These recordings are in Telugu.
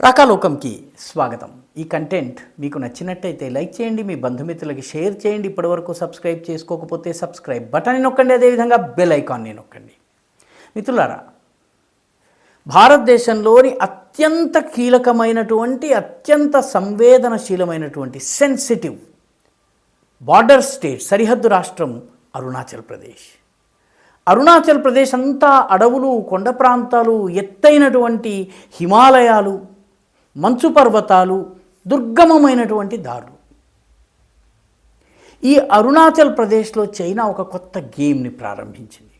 రాకాలోకంకి స్వాగతం. ఈ కంటెంట్ మీకు నచ్చినట్టయితే లైక్ చేయండి, మీ బంధుమిత్రులకి షేర్ చేయండి. ఇప్పటివరకు సబ్స్క్రైబ్ చేసుకోకపోతే సబ్స్క్రైబ్ బటన్ని నొక్కండి, అదేవిధంగా బెల్ ఐకాన్ని నొక్కండి. మిత్రులారా, భారతదేశంలోని అత్యంత కీలకమైనటువంటి అత్యంత సంవేదనశీలమైనటువంటి సెన్సిటివ్ బార్డర్ స్టేట్, సరిహద్దు రాష్ట్రం అరుణాచల్ ప్రదేశ్. అరుణాచల్ ప్రదేశ్ అంతా అడవులు, కొండ ప్రాంతాలు, ఎత్తైనటువంటి హిమాలయాలు, మంచు పర్వతాలు, దుర్గమమైనటువంటి దారులు. ఈ అరుణాచల్ ప్రదేశ్లో చైనా ఒక కొత్త గేమ్ని ప్రారంభించింది.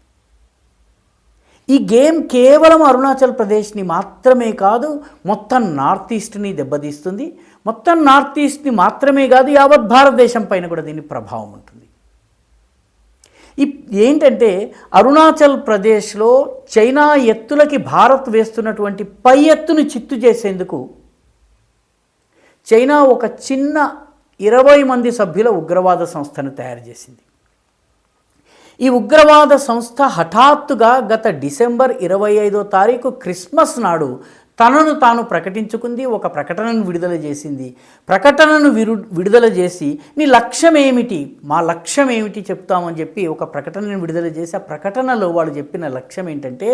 ఈ గేమ్ కేవలం అరుణాచల్ ప్రదేశ్ని మాత్రమే కాదు, మొత్తం నార్త్ ఈస్ట్ని దెబ్బతీస్తుంది. మొత్తం నార్త్ ఈస్ట్ని మాత్రమే కాదు, యావత్ భారతదేశం పైన కూడా దీని ప్రభావం ఉంటుంది. ఏంటంటే అరుణాచల్ ప్రదేశ్లో చైనా ఎత్తులకి భారత్ వేస్తున్నటువంటి పై ఎత్తును చిత్తు చేసేందుకు చైనా ఒక చిన్న 20 మంది సభ్యుల ఉగ్రవాద సంస్థను తయారు చేసింది. ఈ ఉగ్రవాద సంస్థ హఠాత్తుగా గత డిసెంబర్ 25వ తారీఖు క్రిస్మస్ నాడు తనను తాను ప్రకటించుకుంది, ఒక ప్రకటనను విడుదల చేసింది. ప్రకటనను విడుదల చేసి నీ లక్ష్యం ఏమిటి, మా లక్ష్యం ఏమిటి చెప్తామని చెప్పి ఒక ప్రకటనను విడుదల చేసి, ఆ ప్రకటనలో వాళ్ళు చెప్పిన లక్ష్యం ఏంటంటే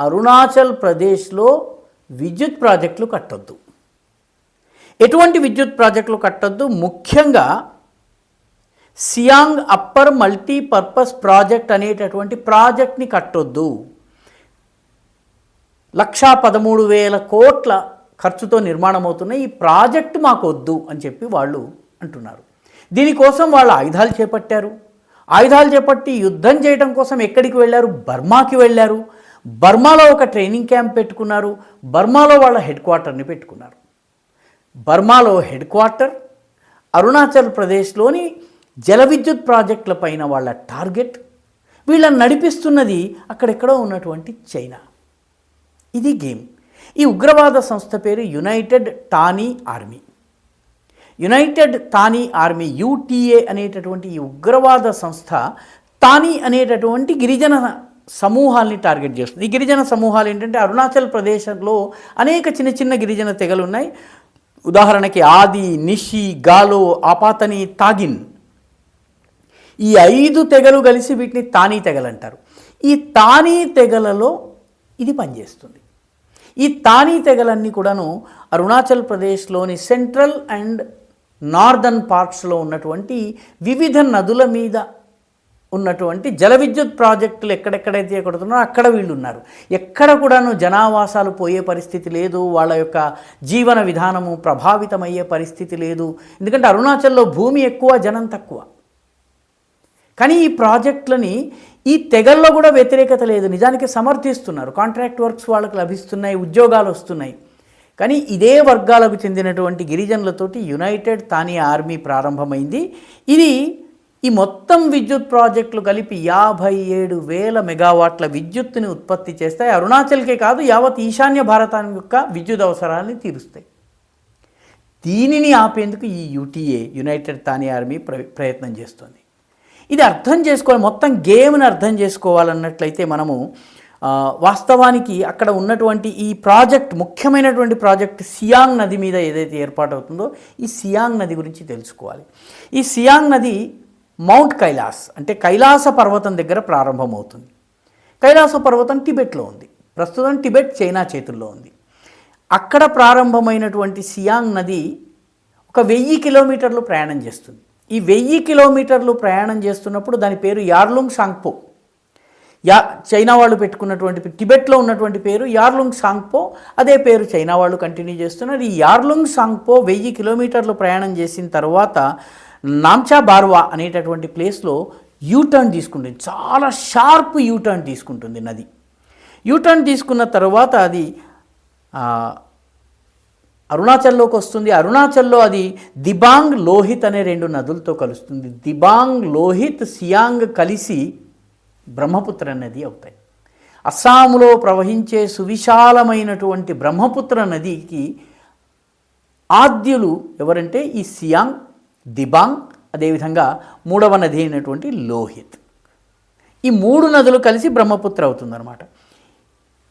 అరుణాచల్ ప్రదేశ్లో విద్యుత్ ప్రాజెక్టులు కట్టొద్దు. ఎటువంటి విద్యుత్ ప్రాజెక్టులు కట్టొద్దు, ముఖ్యంగా సియాంగ్ అప్పర్ మల్టీపర్పస్ ప్రాజెక్ట్ అనేటటువంటి ప్రాజెక్ట్ని కట్టొద్దు. 1,13,000 కోట్ల ఖర్చుతో నిర్మాణం అవుతున్న ఈ ప్రాజెక్టు మాకు వద్దు అని చెప్పి వాళ్ళు అంటున్నారు. దీనికోసం వాళ్ళు ఆయుధాలు చేపట్టారు. ఆయుధాలు చేపట్టి యుద్ధం చేయడం కోసం ఎక్కడికి వెళ్ళారు? బర్మాకి వెళ్ళారు. బర్మాలో ఒక ట్రైనింగ్ క్యాంప్ పెట్టుకున్నారు. బర్మాలో వాళ్ళ హెడ్ క్వార్టర్ని పెట్టుకున్నారు. బర్మాలో హెడ్ క్వార్టర్, అరుణాచల్ ప్రదేశ్లోని జల విద్యుత్ ప్రాజెక్టుల పైన వాళ్ళ టార్గెట్. వీళ్ళని నడిపిస్తున్నది అక్కడెక్కడో ఉన్నటువంటి చైనా. ఇది గేమ్. ఈ ఉగ్రవాద సంస్థ పేరు United టానీ army. United టానీ army, UTA అనేటటువంటి ఈ ఉగ్రవాద సంస్థ టానీ అనేటటువంటి గిరిజన సమూహాల్ని టార్గెట్ చేస్తుంది. ఈ గిరిజన సమూహాలు ఏంటంటే అరుణాచల్ ప్రదేశ్లో అనేక చిన్న చిన్న గిరిజన తెగలు ఉన్నాయి. ఉదాహరణకి ఆది, నిషి, గాలో, ఆపాతని, తాగిన్, ఈ 5 తెగలు కలిసి వీటిని తానీ తెగలు అంటారు. ఈ తానీ తెగలలో ఇది పనిచేస్తుంది. ఈ తానీ తెగలన్నీ కూడాను అరుణాచల్ ప్రదేశ్లోని సెంట్రల్ అండ్ నార్దర్న్ పార్ట్స్లో ఉన్నటువంటి వివిధ నదుల మీద ఉన్నటువంటి జల విద్యుత్ ప్రాజెక్టులు ఎక్కడెక్కడైతే కొడుతున్నారో అక్కడ వీళ్ళు ఉన్నారు. ఎక్కడ కూడాను జనావాసాలు పోయే పరిస్థితి లేదు, వాళ్ళ యొక్క జీవన విధానము ప్రభావితమయ్యే పరిస్థితి లేదు. ఎందుకంటే అరుణాచల్లో భూమి ఎక్కువ, జనం తక్కువ. కానీ ఈ ప్రాజెక్టులని ఈ తెగల్లో కూడా వ్యతిరేకత లేదు, నిజానికి సమర్థిస్తున్నారు. కాంట్రాక్ట్ వర్క్స్ వాళ్ళకి లభిస్తున్నాయి, ఉద్యోగాలు వస్తున్నాయి. కానీ ఇదే వర్గాలకు చెందినటువంటి గిరిజనులతోటి యునైటెడ్ తానీ ఆర్మీ ప్రారంభమైంది. ఇది ఈ మొత్తం విద్యుత్ ప్రాజెక్టులు కలిపి 57,000 మెగావాట్ల విద్యుత్తుని ఉత్పత్తి చేస్తాయి. అరుణాచల్కే కాదు, యావత్ ఈశాన్య భారతం యొక్క విద్యుత్ అవసరాలని తీరుస్తాయి. దీనిని ఆపేందుకు ఈ యూటీఏ, యునైటెడ్ తానీ ఆర్మీ ప్రయత్నం చేస్తుంది. ఇది అర్థం చేసుకోవాలి, మొత్తం గేమ్ని అర్థం చేసుకోవాలన్నట్లయితే మనము వాస్తవానికి అక్కడ ఉన్నటువంటి ఈ ప్రాజెక్ట్, ముఖ్యమైనటువంటి ప్రాజెక్ట్ సియాంగ్ నది మీద ఏదైతే ఏర్పాటవుతుందో ఈ సియాంగ్ నది గురించి తెలుసుకోవాలి. ఈ సియాంగ్ నది మౌంట్ కైలాస్ అంటే కైలాస పర్వతం దగ్గర ప్రారంభమవుతుంది. కైలాస పర్వతం టిబెట్లో ఉంది. ప్రస్తుతం టిబెట్ చైనా చేతుల్లో ఉంది. అక్కడ ప్రారంభమైనటువంటి సియాంగ్ నది ఒక 1000 కిలోమీటర్లు ప్రయాణం చేస్తుంది. ఈ 1000 కిలోమీటర్లు ప్రయాణం చేస్తున్నప్పుడు దాని పేరు యార్లుంగ్ షాంగ్పో. చైనా వాళ్ళు పెట్టుకున్నటువంటి, టిబెట్లో ఉన్నటువంటి పేరు యార్లుంగ్ షాంగ్పో. అదే పేరు చైనా వాళ్ళు కంటిన్యూ చేస్తున్నారు. ఈ యార్లుంగ్ షాంగ్పో 1000 కిలోమీటర్లు ప్రయాణం చేసిన తర్వాత నామ్చా బార్వా అనేటటువంటి ప్లేస్లో యూటర్న్ తీసుకుంటుంది. చాలా షార్ప్ యూటర్న్ తీసుకుంటుంది నది. యూటర్న్ తీసుకున్న తర్వాత అది అరుణాచల్లోకి వస్తుంది. అరుణాచల్లో అది దిబాంగ్, లోహిత్ అనే 2 నదులతో కలుస్తుంది. దిబాంగ్, లోహిత్, సియాంగ్ కలిసి బ్రహ్మపుత్ర నది అవుతాయి. అస్సాంలో ప్రవహించే సువిశాలమైనటువంటి బ్రహ్మపుత్ర నదికి ఆద్యులు ఎవరంటే ఈ సియాంగ్, దిబాంగ్, అదేవిధంగా 3వ నది అయినటువంటి లోహిత్. ఈ 3 నదులు కలిసి బ్రహ్మపుత్ర అవుతుందన్నమాట.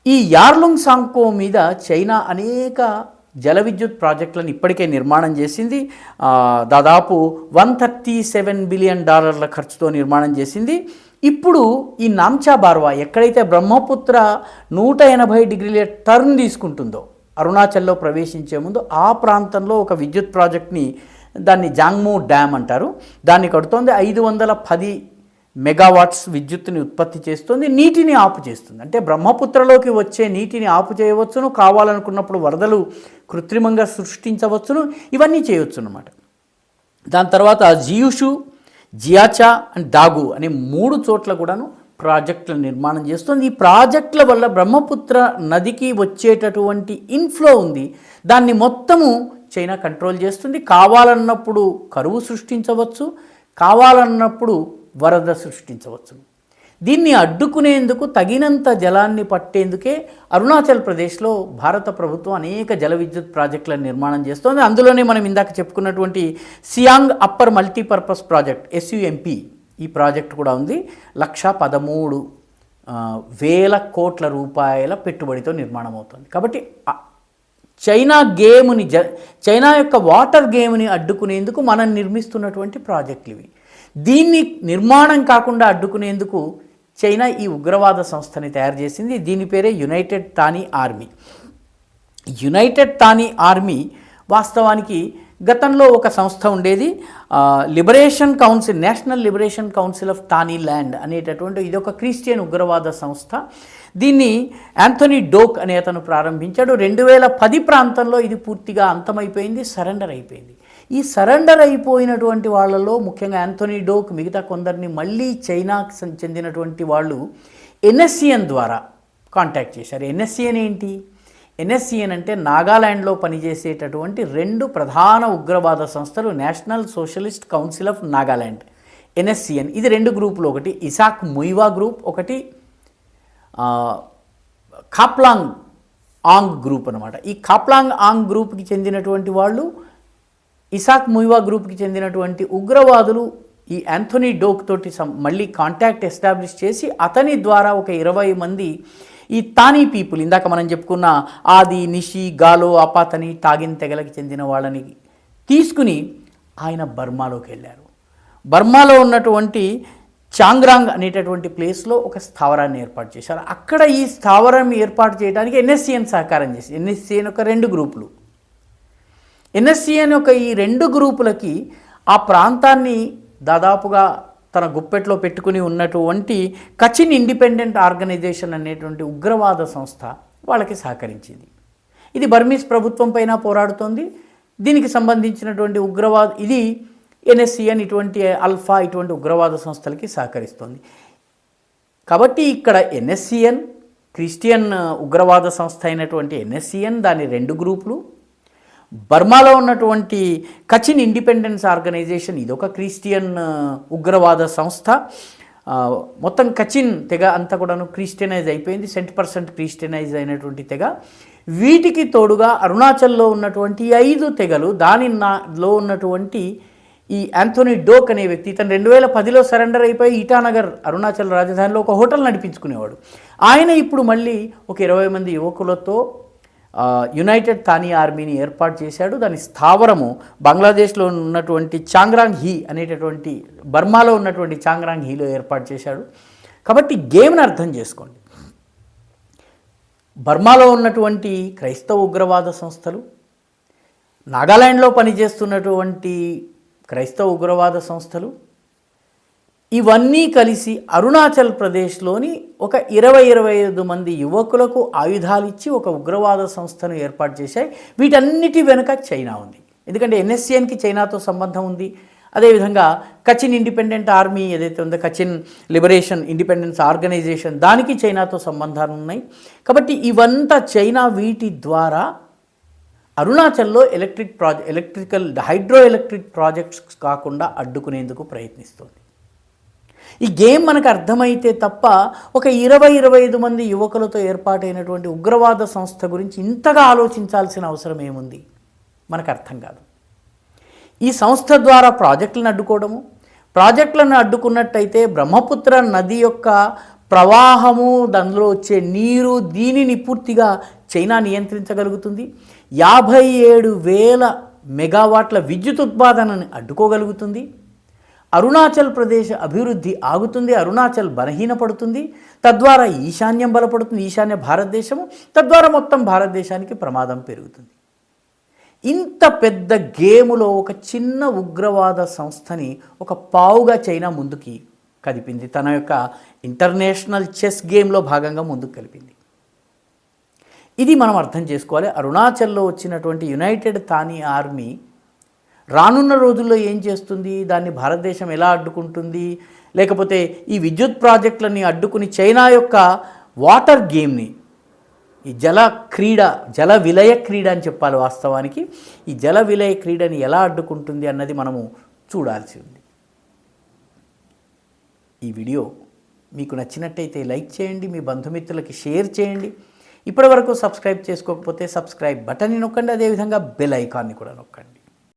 ఈ యార్లుంగ్ షాంగ్పో మీద చైనా అనేక జల విద్యుత్ ప్రాజెక్టులను ఇప్పటికే నిర్మాణం చేసింది. దాదాపు $137 బిలియన్ ఖర్చుతో నిర్మాణం చేసింది. ఇప్పుడు ఈ నామ్చా బార్వా ఎక్కడైతే బ్రహ్మపుత్ర 180 డిగ్రీల టర్న్ తీసుకుంటుందో అరుణాచల్లో ప్రవేశించే ముందు ఆ ప్రాంతంలో ఒక విద్యుత్ ప్రాజెక్ట్ని, దాన్ని జాంగ్మూ డ్యామ్ అంటారు, దాన్ని కడుతోంది. 510 మెగావాట్స్ విద్యుత్తుని ఉత్పత్తి చేస్తుంది, నీటిని ఆపు చేస్తుంది. అంటే బ్రహ్మపుత్రలోకి వచ్చే నీటిని ఆపు చేయవచ్చును, కావాలనుకున్నప్పుడు వరదలు కృత్రిమంగా సృష్టించవచ్చును, ఇవన్నీ చేయవచ్చు అన్నమాట. దాని తర్వాత జియూషు, జియాచా అండ్ దాగు అనే 3 చోట్ల కూడాను ప్రాజెక్టుల నిర్మాణం చేస్తుంది. ఈ ప్రాజెక్టుల వల్ల బ్రహ్మపుత్ర నదికి వచ్చేటటువంటి ఇన్ఫ్లో ఉంది, దాన్ని మొత్తము చైనా కంట్రోల్ చేస్తుంది. కావాలన్నప్పుడు కరువు సృష్టించవచ్చు, కావాలన్నప్పుడు వరద సృష్టించవచ్చు. దీన్ని అడ్డుకునేందుకు తగినంత జలాన్ని పట్టేందుకే అరుణాచల్ ప్రదేశ్లో భారత ప్రభుత్వం అనేక జల విద్యుత్ ప్రాజెక్టులను నిర్మాణం చేస్తోంది. అందులోనే మనం ఇందాక చెప్పుకున్నటువంటి Siang upper multipurpose project SUMP ఈ ప్రాజెక్ట్ కూడా ఉంది. 113,000 కోట్ల రూపాయల పెట్టుబడితో నిర్మాణం అవుతుంది. కాబట్టి చైనా యొక్క వాటర్ గేమ్ని అడ్డుకునేందుకు మనం నిర్మిస్తున్నటువంటి ప్రాజెక్టులు ఇవి. దీన్ని నిర్మాణం కాకుండా అడ్డుకునేందుకు చైనా ఈ ఉగ్రవాద సంస్థని తయారు చేసింది. దీని పేరే United Thani army. United Thani army వాస్తవానికి గతంలో ఒక సంస్థ ఉండేది, liberation council, national liberation council of Thani land అనేటటువంటి ఇది ఒక క్రిస్టియన్ ఉగ్రవాద సంస్థ. దీన్ని యాంథనీ డోక్ అనే అతను ప్రారంభించాడు. 2010 ప్రాంతంలో ఇది పూర్తిగా అంతమైపోయింది, సరెండర్ అయిపోయింది. ఈ సరెండర్ అయిపోయినటువంటి వాళ్ళలో ముఖ్యంగా యాంథనీ డోక్ మిగతా కొందరిని మళ్ళీ చైనాకు చెందినటువంటి వాళ్ళు NSCN ద్వారా కాంటాక్ట్ చేశారు. NSCN ఏంటి? NSCN అంటే నాగాలాండ్లో పనిచేసేటటువంటి 2 ప్రధాన ఉగ్రవాద సంస్థలు, national socialist council of Nagaland NSCN. ఇది 2 గ్రూపులు, ఒకటి ఇసాక్ ముయివా గ్రూప్, ఒకటి ఖాప్లాంగ్ ఆంగ్ గ్రూప్ అనమాట. ఈ ఖాప్లాంగ్ ఆంగ్ గ్రూప్కి చెందినటువంటి వాళ్ళు, ఇసాక్ ముయివా గ్రూప్కి చెందినటువంటి ఉగ్రవాదులు ఈ యాంథనీ డోక్ తోటి మళ్ళీ కాంటాక్ట్ ఎస్టాబ్లిష్ చేసి అతని ద్వారా ఒక 20 మంది ఈ తానీ పీపుల్, ఇందాక మనం చెప్పుకున్న ఆది, నిషి, గాలో, అపాతని, టాగిన్ తెగలకి చెందిన వాళ్ళని తీసుకుని ఆయన బర్మాలోకి వెళ్ళారు. బర్మాలో ఉన్నటువంటి చాంగ్రాంగ్ అనేటటువంటి ప్లేస్లో ఒక స్థావరాన్ని ఏర్పాటు చేశారు. అక్కడ ఈ స్థావరం ఏర్పాటు చేయడానికి NSCN సహకారం చేసింది. NSCN ఒక 2 గ్రూపులు. NSCN యొక్క ఈ 2 గ్రూపులకి ఆ ప్రాంతాన్ని దాదాపుగా తన గుప్పెట్లో పెట్టుకుని ఉన్నటువంటి కచిన్ ఇండిపెండెంట్ ఆర్గనైజేషన్ అనేటువంటి ఉగ్రవాద సంస్థ వాళ్ళకి సహకరించింది. ఇది బర్మీస్ ప్రభుత్వం పైన పోరాడుతోంది. దీనికి సంబంధించినటువంటి ఇది NSCN ఇటువంటి అల్ఫా ఇటువంటి ఉగ్రవాద సంస్థలకి సహకరిస్తుంది. కాబట్టి ఇక్కడ NSCN క్రిస్టియన్ ఉగ్రవాద సంస్థ అయినటువంటి NSCN, దాని 2 గ్రూపులు, బర్మాలో ఉన్నటువంటి కచిన్ ఇండిపెండెన్స్ ఆర్గనైజేషన్ ఇదొక క్రిస్టియన్ ఉగ్రవాద సంస్థ. మొత్తం కచిన్ తెగ అంతా కూడాను క్రిస్టియనైజ్ అయిపోయింది, 100% క్రిస్టియనైజ్ అయినటువంటి తెగ. వీటికి తోడుగా అరుణాచల్లో ఉన్నటువంటి 5 తెగలు, దానిలో ఉన్నటువంటి ఈ యాంథనీ డోక్ అనే వ్యక్తి, ఇతను 2010లో సరెండర్ అయిపోయి ఇటానగర్ అరుణాచల్ రాజధానిలో ఒక హోటల్ నడిపించుకునేవాడు. ఆయన ఇప్పుడు మళ్ళీ ఒక 20 మంది యువకులతో యునైటెడ్ తానీ ఆర్మీని ఏర్పాటు చేశాడు. దాని స్థావరము బంగ్లాదేశ్లో ఉన్నటువంటి చాంగ్రాంగ్ హీ అనేటటువంటి, బర్మాలో ఉన్నటువంటి చాంగ్రాంగ్ హీలో ఏర్పాటు చేశాడు. కాబట్టి గేమ్ని అర్థం చేసుకోండి. బర్మాలో ఉన్నటువంటి క్రైస్తవ ఉగ్రవాద సంస్థలు, నాగాలాండ్లో పనిచేస్తున్నటువంటి క్రైస్తవ ఉగ్రవాద సంస్థలు, ఇవన్నీ కలిసి అరుణాచల్ ప్రదేశ్లోని ఒక 20-25 మంది యువకులకు ఆయుధాలు ఇచ్చి ఒక ఉగ్రవాద సంస్థను ఏర్పాటు చేశాయి. వీటన్నిటి వెనుక చైనా ఉంది. ఎందుకంటే NSCNకి చైనాతో సంబంధం ఉంది. అదేవిధంగా కచిన్ ఇండిపెండెంట్ ఆర్మీ ఏదైతే ఉందో, కచిన్ లిబరేషన్ ఇండిపెండెన్స్ ఆర్గనైజేషన్, దానికి చైనాతో సంబంధాలు ఉన్నాయి. కాబట్టి ఇవంతా చైనా వీటి ద్వారా అరుణాచల్లో హైడ్రో ఎలక్ట్రిక్ ప్రాజెక్ట్స్ కాకుండా అడ్డుకునేందుకు ప్రయత్నిస్తుంది. ఈ గేమ్ మనకు అర్థమైతే తప్ప ఒక 20-25 మంది యువకులతో ఏర్పాటైనటువంటి ఉగ్రవాద సంస్థ గురించి ఇంతగా ఆలోచించాల్సిన అవసరం ఏముంది మనకు అర్థం కాదు. ఈ సంస్థ ద్వారా ప్రాజెక్టులను అడ్డుకోవడము, ప్రాజెక్టులను అడ్డుకున్నట్టయితే బ్రహ్మపుత్ర నది యొక్క ప్రవాహము, దానిలో వచ్చే నీరు, దీనిని పూర్తిగా చైనా నియంత్రించగలుగుతుంది. 57,000 మెగావాట్ల విద్యుత్ ఉత్పాదనని అడ్డుకోగలుగుతుంది. అరుణాచల్ ప్రదేశ్ అభివృద్ధి ఆగుతుంది, అరుణాచల్ బలహీనపడుతుంది, తద్వారా ఈశాన్యం బలపడుతుంది, ఈశాన్య భారతదేశము, తద్వారా మొత్తం భారతదేశానికి ప్రమాదం పెరుగుతుంది. ఇంత పెద్ద గేములో ఒక చిన్న ఉగ్రవాద సంస్థని ఒక పావుగా చైనా ముందుకి కదిపింది. తన యొక్క ఇంటర్నేషనల్ చెస్ గేమ్లో భాగంగా ముందుకు కలిపింది. ఇది మనం అర్థం చేసుకోవాలి. అరుణాచల్లో వచ్చినటువంటి యునైటెడ్ తానీ ఆర్మీ రానున్న రోజుల్లో ఏం చేస్తుంది, దాన్ని భారతదేశం ఎలా అడ్డుకుంటుంది, లేకపోతే ఈ విద్యుత్ ప్రాజెక్టులని అడ్డుకుని చైనా యొక్క వాటర్ గేమ్ని, ఈ జల విలయ క్రీడ అని చెప్పాలి వాస్తవానికి, ఈ జల విలయ క్రీడని ఎలా అడ్డుకుంటుంది అన్నది మనము చూడాల్సి ఉంది. ఈ వీడియో మీకు నచ్చినట్టయితే లైక్ చేయండి, మీ బంధుమిత్రులకి షేర్ చేయండి. ఇప్పటివరకు సబ్స్క్రైబ్ చేసుకోకపోతే సబ్స్క్రైబ్ బటన్ని నొక్కండి, అదేవిధంగా బెల్ ఐకాన్ని కూడా నొక్కండి.